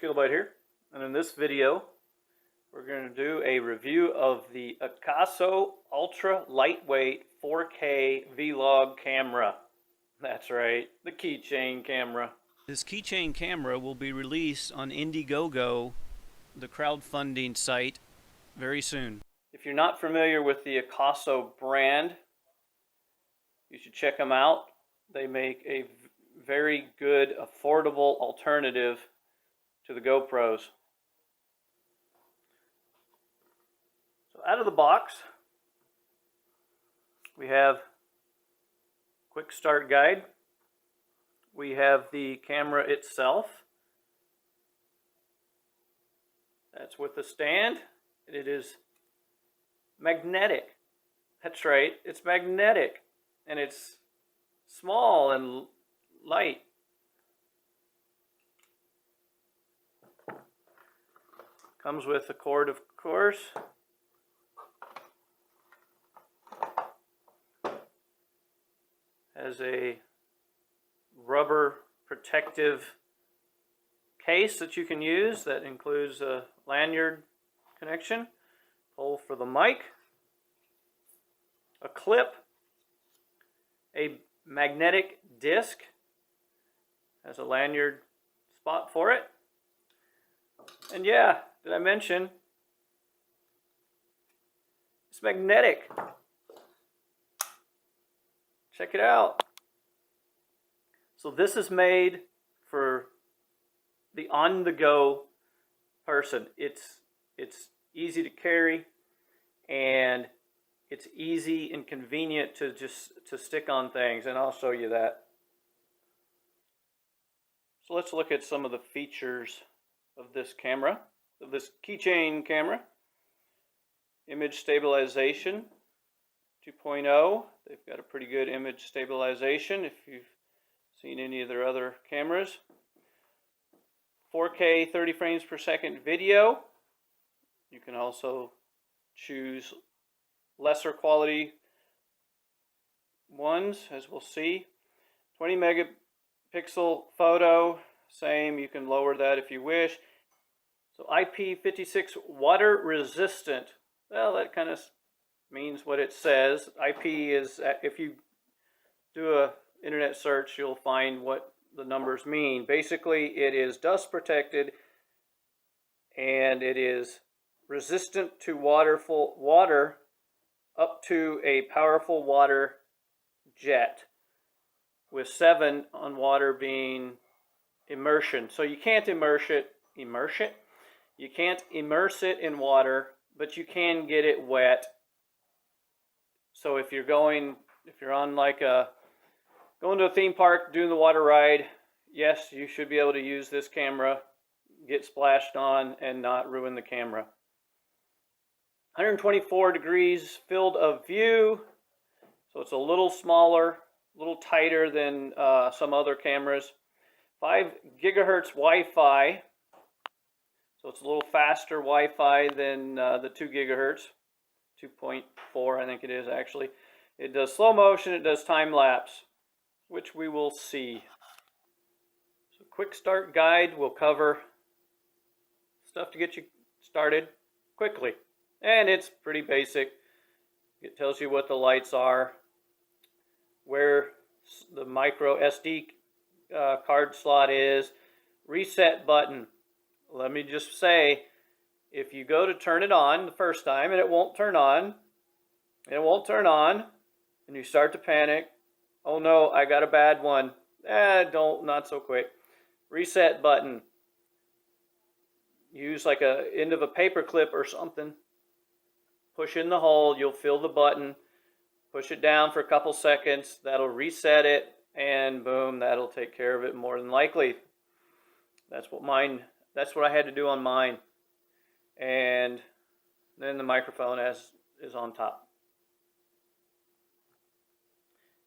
Kilobyte here, and in this video we're going to do a review of the AKASO Ultra Lightweight 4K Vlog camera. That's right, the keychain camera. This keychain camera will be released on Indiegogo, the crowdfunding site, very soon. If you're not familiar with the AKASO brand, you should check them out. They make a very good, affordable alternative to the GoPros. So out of the box, we have quick start guide. We have the camera itself. That's with the stand. It is magnetic. That's right, it's magnetic. And it's small and light. Comes with a cord, of course. Has a rubber protective case that you can use that includes a lanyard connection, hole for the mic, a clip, a magnetic disc, has a lanyard spot for it, and yeah, did I mention it's magnetic? Check it out. So this is made for the on-the-go person. It's easy to carry, and it's easy and convenient to stick on things, and I'll show you that. So let's look at some of the features of this camera, of this keychain camera. Image stabilization 2.0. They've got a pretty good image stabilization if you've seen any of their other cameras. 4K 30 frames per second video. You can also choose lesser quality ones, as we'll see. 20 megapixel photo, same, you can lower that if you wish. So IP56 water resistant. Well, that kind of means what it says. IP is, if you do a internet search, you'll find what the numbers mean. Basically, it is dust protected, and it is resistant to water up to a powerful water jet, with 7 on water being immersion. So you can't immerse it. You can't immerse it in water, but you can get it wet. So if you're on like going to a theme park, doing the water ride, yes, you should be able to use this camera, get splashed on, and not ruin the camera. 124 degrees field of view, so it's a little smaller, a little tighter than some other cameras. 5 gigahertz Wi-Fi, so it's a little faster Wi-Fi than the 2 gigahertz. 2.4, I think it is actually. It does slow motion, it does time lapse, which we will see. So quick start guide will cover stuff to get you started quickly. And it's pretty basic. It tells you what the lights are, where the micro SD card slot is, reset button. Let me just say, if you go to turn it on the first time and it won't turn on, and you start to panic, oh no, I got a bad one. Not so quick. Reset button. Use like a end of a paper clip or something. Push in the hole, you'll feel the button. Push it down for a couple seconds, that'll reset it, and boom, that'll take care of it more than likely. That's what I had to do on mine. And then the microphone is on top.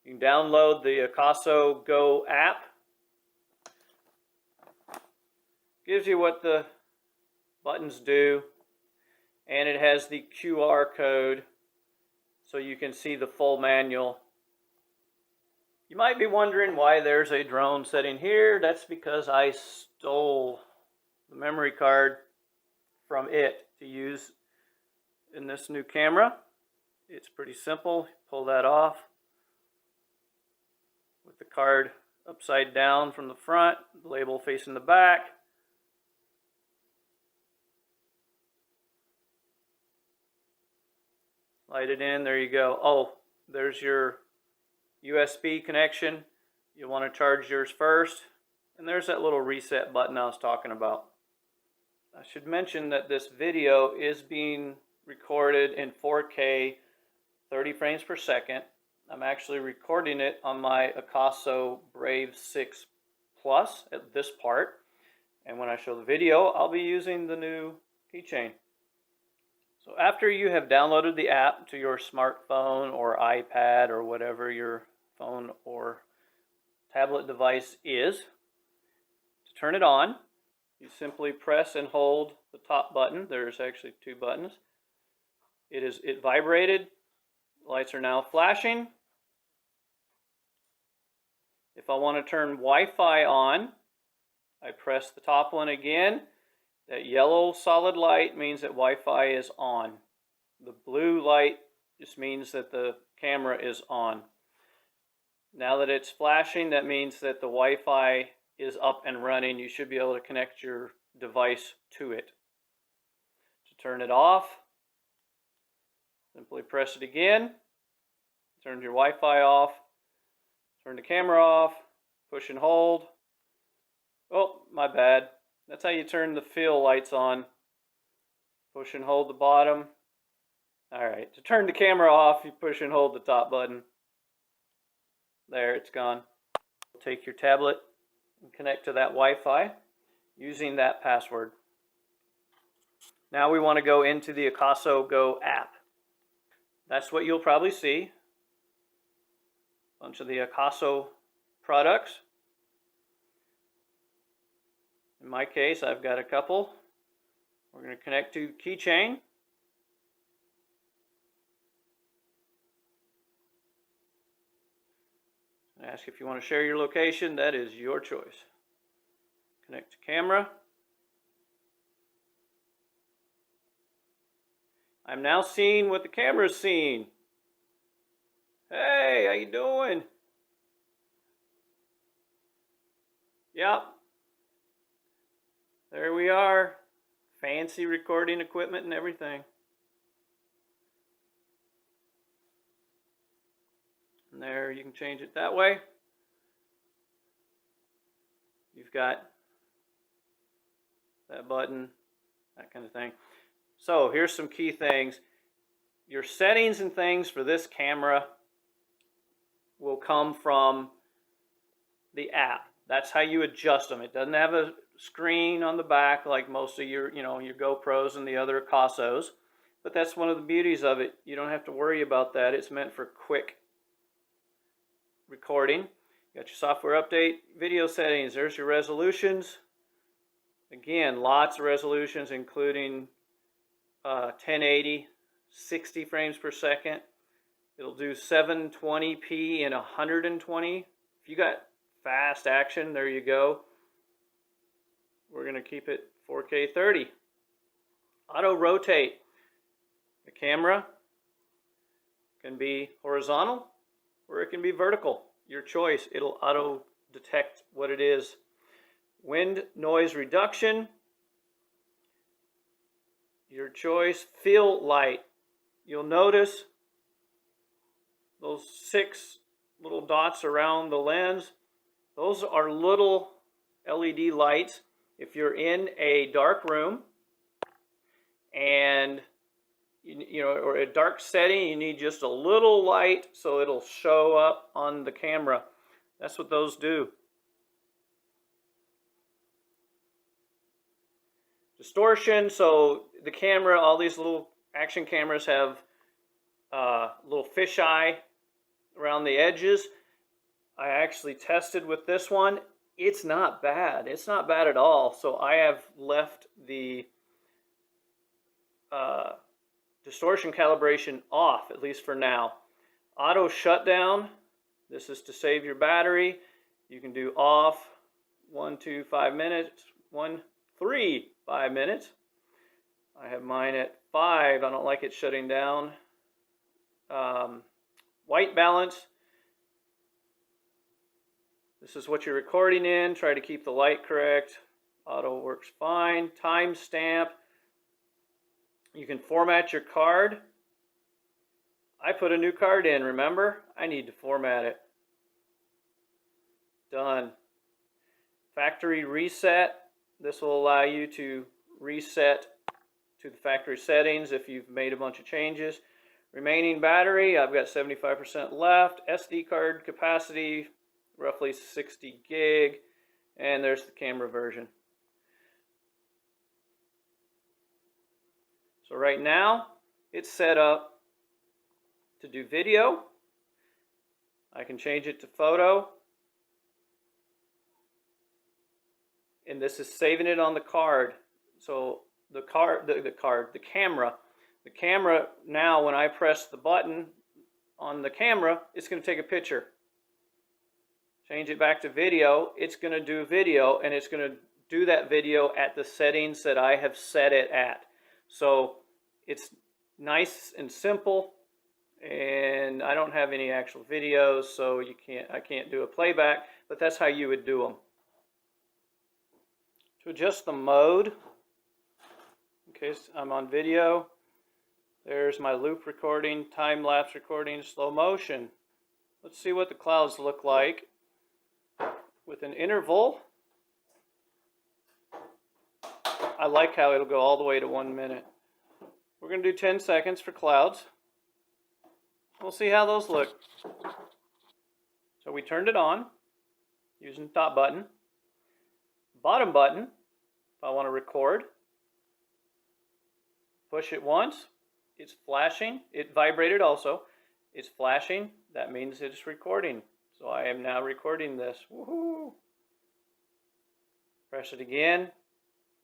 You can download the AKASO Go App. Gives you what the buttons do, and it has the QR code so you can see the full manual. You might be wondering why there's a drone sitting here. That's because I stole the memory card from it to use in this new camera. It's pretty simple. Pull that off with the card upside down from the front, the label facing the back. Slide it in, there you go. Oh, there's your USB connection. You want to charge yours first. And there's that little reset button I was talking about. I should mention that this video is being recorded in 4K, 30 frames per second. I'm actually recording it on my AKASO Brave 6 Plus at this part. And when I show the video, I'll be using the new keychain. So after you have downloaded the app to your smartphone or iPad or whatever your phone or tablet device is, to turn it on, you simply press and hold the top button. There's actually two buttons. It vibrated. The lights are now flashing. If I want to turn Wi-Fi on, I press the top one again. That yellow solid light means that Wi-Fi is on. The blue light just means that the camera is on. Now that it's flashing, that means that the Wi-Fi is up and running. You should be able to connect your device to it. To turn it off, simply press it again. Turn your Wi-Fi off. Turn the camera off. Push and hold. Oh, my bad. That's how you turn the fill lights on. Push and hold the bottom. Alright, to turn the camera off, you push and hold the top button. There, it's gone. Take your tablet and connect to that Wi-Fi using that password. Now we want to go into the AKASO Go app. That's what you'll probably see. A bunch of the AKASO products. In my case, I've got a couple. We're going to connect to Keychain. Ask if you want to share your location. That is your choice. Connect to camera. I'm now seeing what the camera's seeing. Hey, how you doing? Yep. There we are. Fancy recording equipment and everything. And there, you can change it that way. You've got that button, that kind of thing. So here's some key things. Your settings and things for this camera will come from the app. That's how you adjust them. It doesn't have a screen on the back like most of your, your GoPros and the other AKASOs. But that's one of the beauties of it. You don't have to worry about that. It's meant for quick recording. You got your software update, video settings. There's your resolutions. Again, lots of resolutions, including 1080, 60 frames per second. It'll do 720p and 120. If you got fast action, there you go. We're going to keep it 4K 30. Auto rotate. The camera can be horizontal or it can be vertical. Your choice. It'll auto detect what it is. Wind noise reduction. Your choice. Fill light. You'll notice those 6 little dots around the lens. Those are little LED lights. If you're in a dark room and or a dark setting, you need just a little light so it'll show up on the camera. That's what those do. Distortion, so the camera, all these little action cameras have little fisheye around the edges. I actually tested with this one. It's not bad. It's not bad at all. So I have left the distortion calibration off, at least for now. Auto shutdown. This is to save your battery. You can do off 1 to 5 minutes, 1 5 minutes. I have mine at 5. I don't like it shutting down. White balance. This is what you're recording in. Try to keep the light correct. Auto works fine. Timestamp. You can format your card. I put a new card in, remember? I need to format it. Done. Factory reset. This will allow you to reset to the factory settings if you've made a bunch of changes. Remaining battery, I've got 75% left. SD card capacity, roughly 60 gig. And there's the camera version. So right now, it's set up to do video. I can change it to photo. And this is saving it on the card. So the camera now, when I press the button on the camera, it's going to take a picture. Change it back to video, it's going to do video, and it's going to do that video at the settings that I have set it at. So it's nice and simple, and I don't have any actual videos, so I can't do a playback, but that's how you would do them. To adjust the mode, in case I'm on video, there's my loop recording, time-lapse recording, slow motion. Let's see what the clouds look like with an interval. I like how it'll go all the way to 1 minute. We're going to do 10 seconds for clouds. We'll see how those look. So we turned it on using the top button. Bottom button, if I want to record, push it once, it's flashing. It vibrated also. It's flashing. That means it's recording. So I am now recording this. Woohoo! Press it again.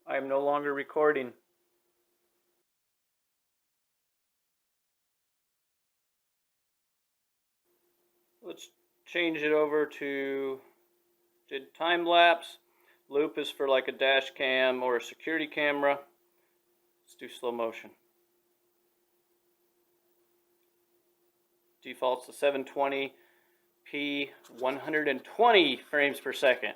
I am no longer recording. Let's change it over to time lapse. Loop is for like a dash cam or a security camera. Let's do slow motion. Defaults to 720p, 120 frames per second.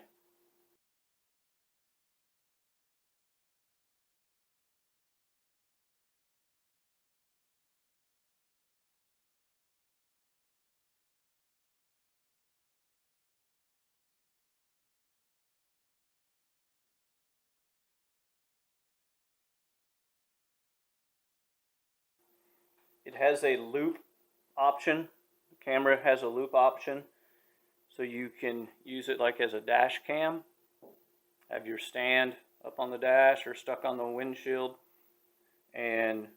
It has a loop option. The camera has a loop option, so you can use it like as a dash cam. Have your stand up on the dash or stuck on the windshield, and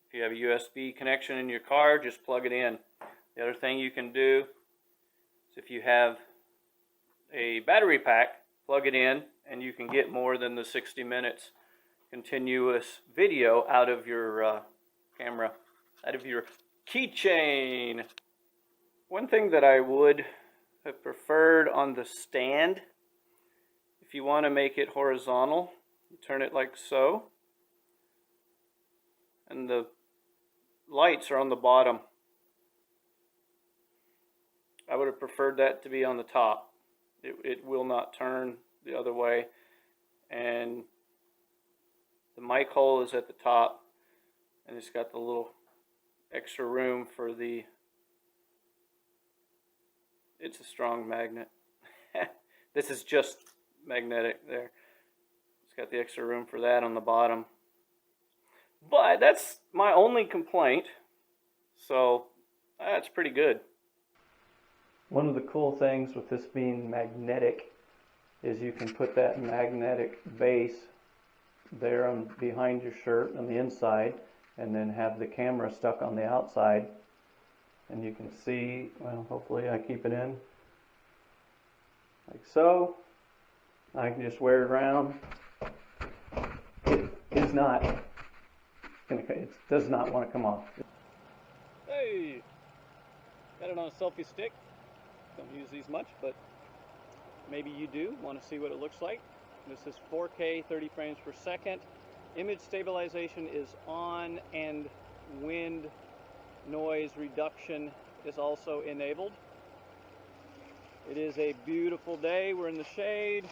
if you have a USB connection in your car, just plug it in. The other thing you can do is if you have a battery pack, plug it in, and you can get more than the 60 minutes continuous video out of your camera, out of your keychain. One thing that I would have preferred on the stand, if you want to make it horizontal, you turn it like so, and the lights are on the bottom. I would have preferred that to be on the top. It will not turn the other way, and the mic hole is at the top, and it's got the little extra room for the, it's a strong magnet. This is just magnetic there. It's got the extra room for that on the bottom. But that's my only complaint, so that's pretty good. One of the cool things with this being magnetic is you can put that magnetic base there on behind your shirt on the inside, and then have the camera stuck on the outside, and you can see, well, hopefully I keep it in like so. I can just wear it around. It is not gonna, it does not want to come off. Hey, got it on a selfie stick. Don't use these much, but maybe you do want to see what it looks like. This is 4K, 30 frames per second. Image stabilization is on, and wind noise reduction is also enabled. It is a beautiful day. We're in the shade.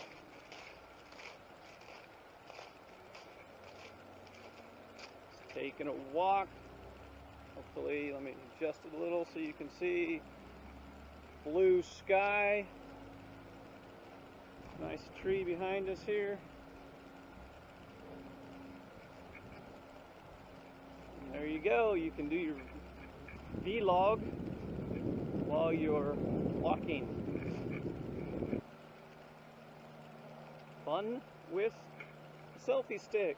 Just taking a walk. Hopefully, let me adjust it a little so you can see. Blue sky. Nice tree behind us here. And there you go. You can do your vlog while you're walking. Fun with the selfie stick.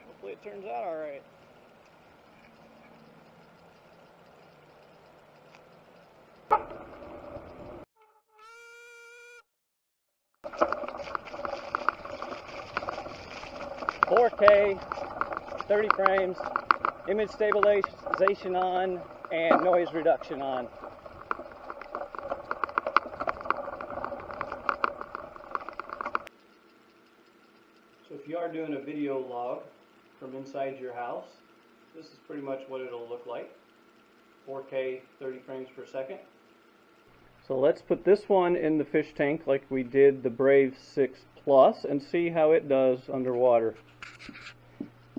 Hopefully it turns out alright. "4K, 30 frames, image stabilization on, and noise reduction on." So if you are doing a video log from inside your house, this is pretty much what it'll look like. 4K, 30 frames per second. So let's put this one in the fish tank like we did the Brave 6 Plus and see how it does underwater.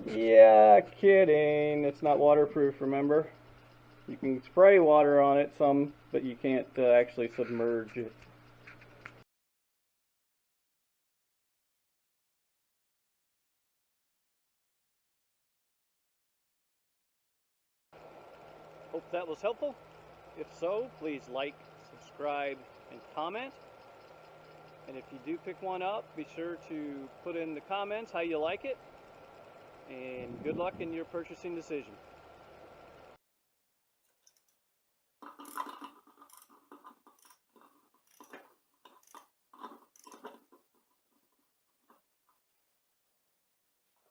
Yeah, kidding. It's not waterproof, remember? You can spray water on it some, but you can't actually submerge it. Hope that was helpful. If so, please like, subscribe, and comment. And if you do pick one up, be sure to put in the comments how you like it. And good luck in your purchasing decision.